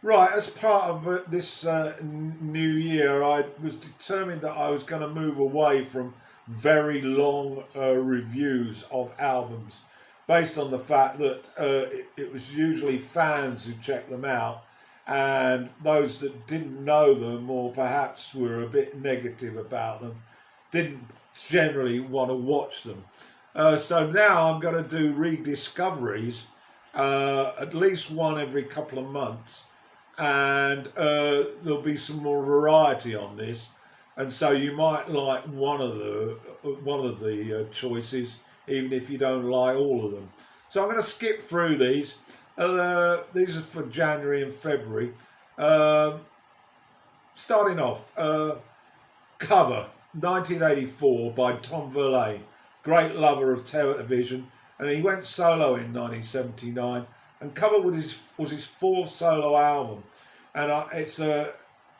Right, as part of this new year, I was determined that I was going to move away from very long reviews of albums, based on the fact that it was usually fans who checked them out, and those that didn't know them or perhaps were a bit negative about them didn't generally want to watch them. So now I'm going to do rediscoveries, at least one every couple of months, and there'll be some more variety on this, and so you might like one of the choices, even if you don't like all of them. So I'm going to skip through these. These are for January and February. Um Starting off, Cover, 1984, by Tom Verlaine, great lover of television, and he went solo in 1979. And Cover was his fourth solo album, and I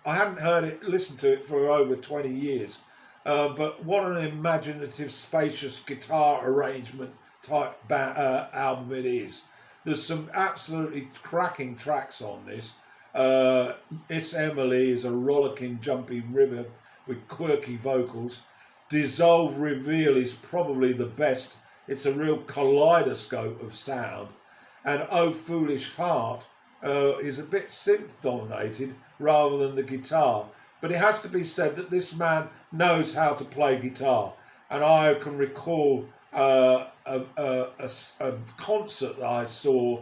hadn't heard it, listened to it for over 20 years. But what an imaginative, spacious guitar arrangement type album it is. There's some absolutely cracking tracks on this. It's Emily is a rollicking, jumping river with quirky vocals. Dissolve Reveal is probably the best. It's a real kaleidoscope of sound. And Oh Foolish Heart is a bit synth dominated rather than the guitar. But it has to be said that this man knows how to play guitar. And I can recall a concert that I saw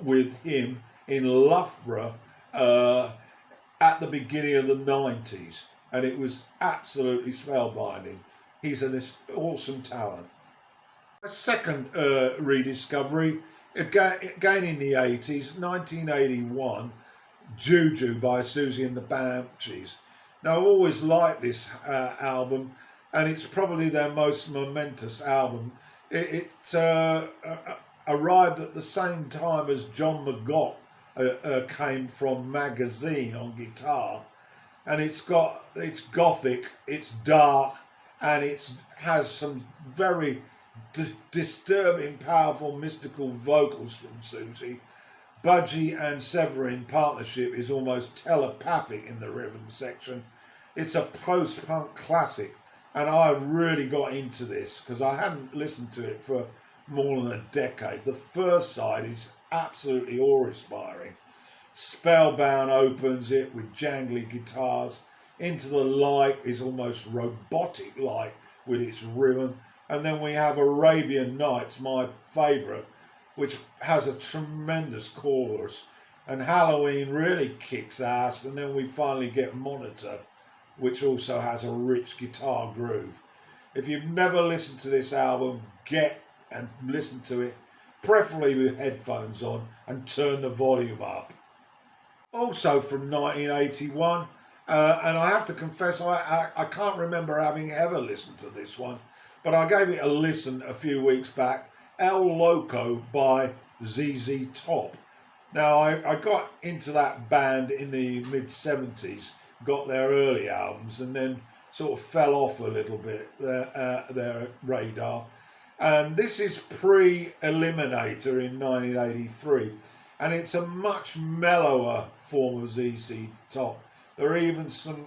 with him in Loughborough at the beginning of the 90s. And it was absolutely spellbinding. He's an awesome talent. A second rediscovery, again in the 80s, 1981, Juju by Siouxsie and the Banshees. Now, I've always liked this album, and it's probably their most momentous album. It arrived at the same time as John McGott came from Magazine on guitar, and it's gothic, it's dark, and it has some very disturbing, powerful, mystical vocals from Siouxsie. Budgie and Severin partnership is almost telepathic in the rhythm section. It's a post-punk classic, and I really got into this because I hadn't listened to it for more than a decade. The first side is absolutely awe-inspiring. Spellbound opens it with jangly guitars. Into the Light is almost robotic-like with its rhythm. And then we have Arabian Nights, my favourite, which has a tremendous chorus. And Halloween really kicks ass. And then we finally get Monitor, which also has a rich guitar groove. If you've never listened to this album, get and listen to it, preferably with headphones on, and turn the volume up. Also from 1981, and I have to confess, I can't remember having ever listened to this one, but I gave it a listen a few weeks back. El Loco by ZZ Top. Now, I got into that band in the mid-70s, got their early albums, and then sort of fell off a little bit, their radar. And this is pre-Eliminator in 1983, and it's a much mellower form of ZZ Top. There are even some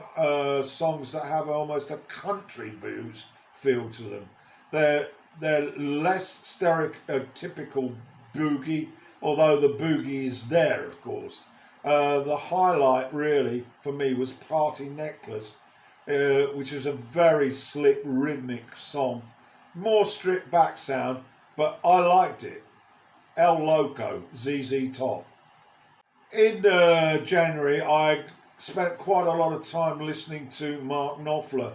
songs that have almost a country blues feel to them. They're less stereotypical boogie, although the boogie is there, of course. The highlight, really, for me, was Party Necklace, which is a very slick, rhythmic song. More stripped back sound, but I liked it. El Loco, ZZ Top. In January, I spent quite a lot of time listening to Mark Knopfler.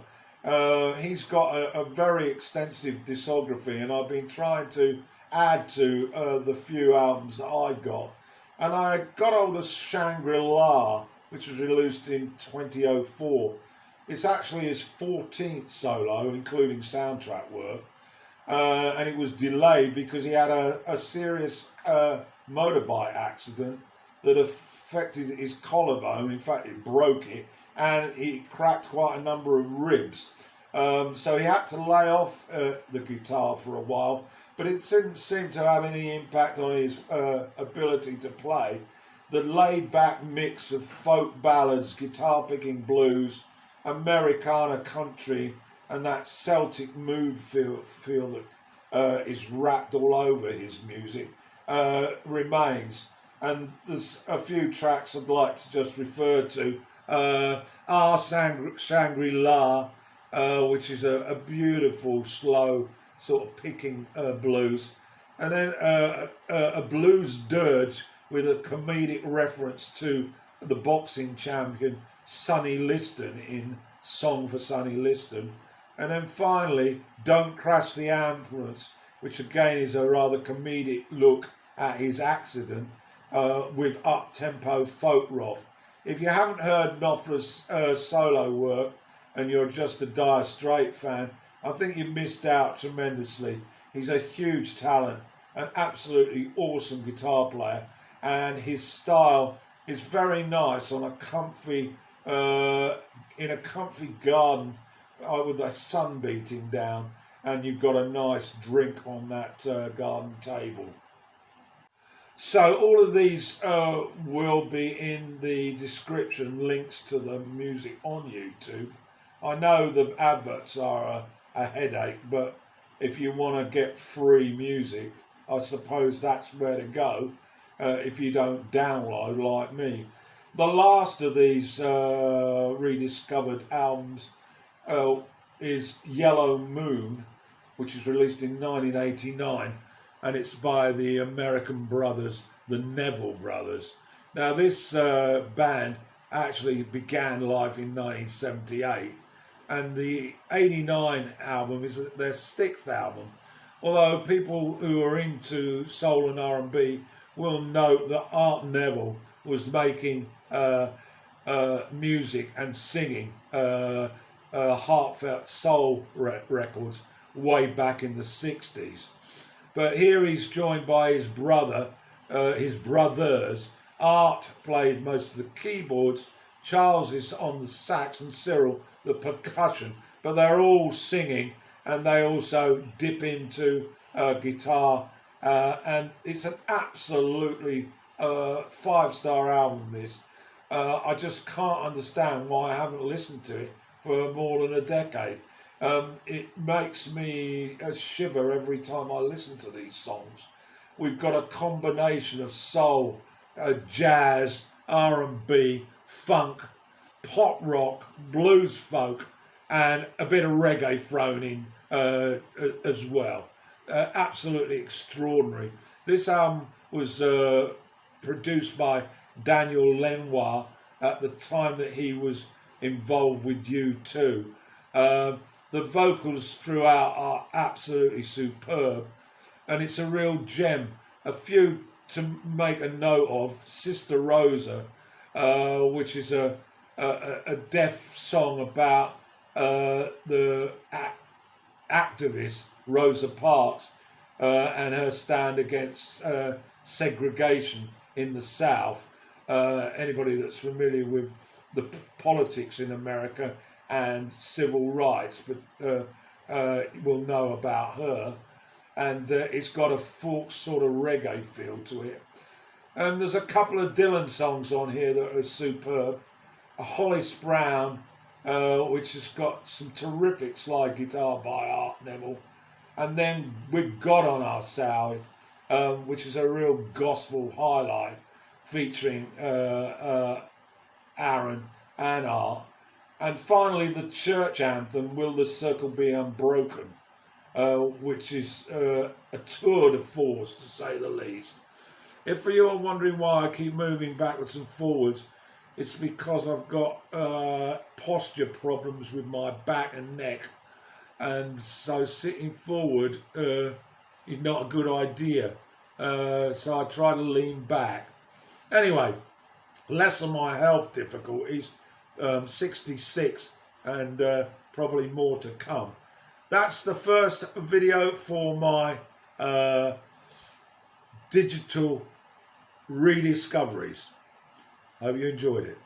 He's got a very extensive discography, and I've been trying to add to the few albums that I got. And I got hold of Shangri, which was released in 2004. It's actually his 14th solo, including soundtrack work. And it was delayed because he had a serious motorbike accident that affected his collarbone. In fact, it broke it, and he cracked quite a number of ribs. So he had to lay off the guitar for a while, but it didn't seem to have any impact on his ability to play. the laid-back mix of folk ballads, guitar-picking blues, Americana country, and that Celtic mood feel that is wrapped all over his music remains. And there's a few tracks I'd like to just refer to. Shangri-La, which is a beautiful, slow sort of picking blues. And then a blues dirge with a comedic reference to the boxing champion Sonny Liston in Song for Sonny Liston. And then finally, Don't Crash the Ambulance, which again is a rather comedic look at his accident with up-tempo folk rock. If you haven't heard Knopfler's solo work and you're just a Dire Straits fan, I think you missed out tremendously. He's a huge talent, an absolutely awesome guitar player, and his style is very nice on a comfy, in a comfy garden with the sun beating down, and you've got a nice drink on that garden table. So all of these will be in the description, links to the music on YouTube. I know the adverts are a headache, but if you want to get free music, I suppose that's where to go if you don't download like me. The last of these rediscovered albums is Yellow Moon, which was released in 1989, and it's by the American brothers, the Neville Brothers. Now this band actually began life in 1978, and the 89 album is their 6th album, although people who are into soul and R&B will note that Art Neville was making music and singing heartfelt soul records way back in the 60s. But here he's joined by his brother, his brothers. Art played most of the keyboards, Charles is on the sax, and Cyril the percussion. But they're all singing, and they also dip into guitar. And it's an absolutely 5-star album, this. I just can't understand why I haven't listened to it for more than a decade. It makes me shiver every time I listen to these songs. We've got a combination of soul, jazz, R&B, funk, pop rock, blues folk, and a bit of reggae thrown in as well. Absolutely extraordinary. This album was produced by Daniel Lenoir at the time that he was involved with U2. The vocals throughout are absolutely superb, and it's a real gem. A few to make a note of: Sister Rosa, which is a deaf song about the activist Rosa Parks and her stand against segregation in the South. Anybody that's familiar with the politics in America and civil rights, but will know about her. And it's got a folk sort of reggae feel to it. And there's a couple of Dylan songs on here that are superb. Hollis Brown, which has got some terrific slide guitar by Art Neville. And then We've God on Our Side, which is a real gospel highlight featuring Aaron and Art. And finally, the church anthem, Will the Circle Be Unbroken, which is a tour de force, to say the least. If you are wondering why I keep moving backwards and forwards, it's because I've got posture problems with my back and neck. And so sitting forward is not a good idea. So I try to lean back. Anyway, less of my health difficulties. 66 and probably more to come. That's the first video for my digital rediscoveries. Hope you enjoyed it.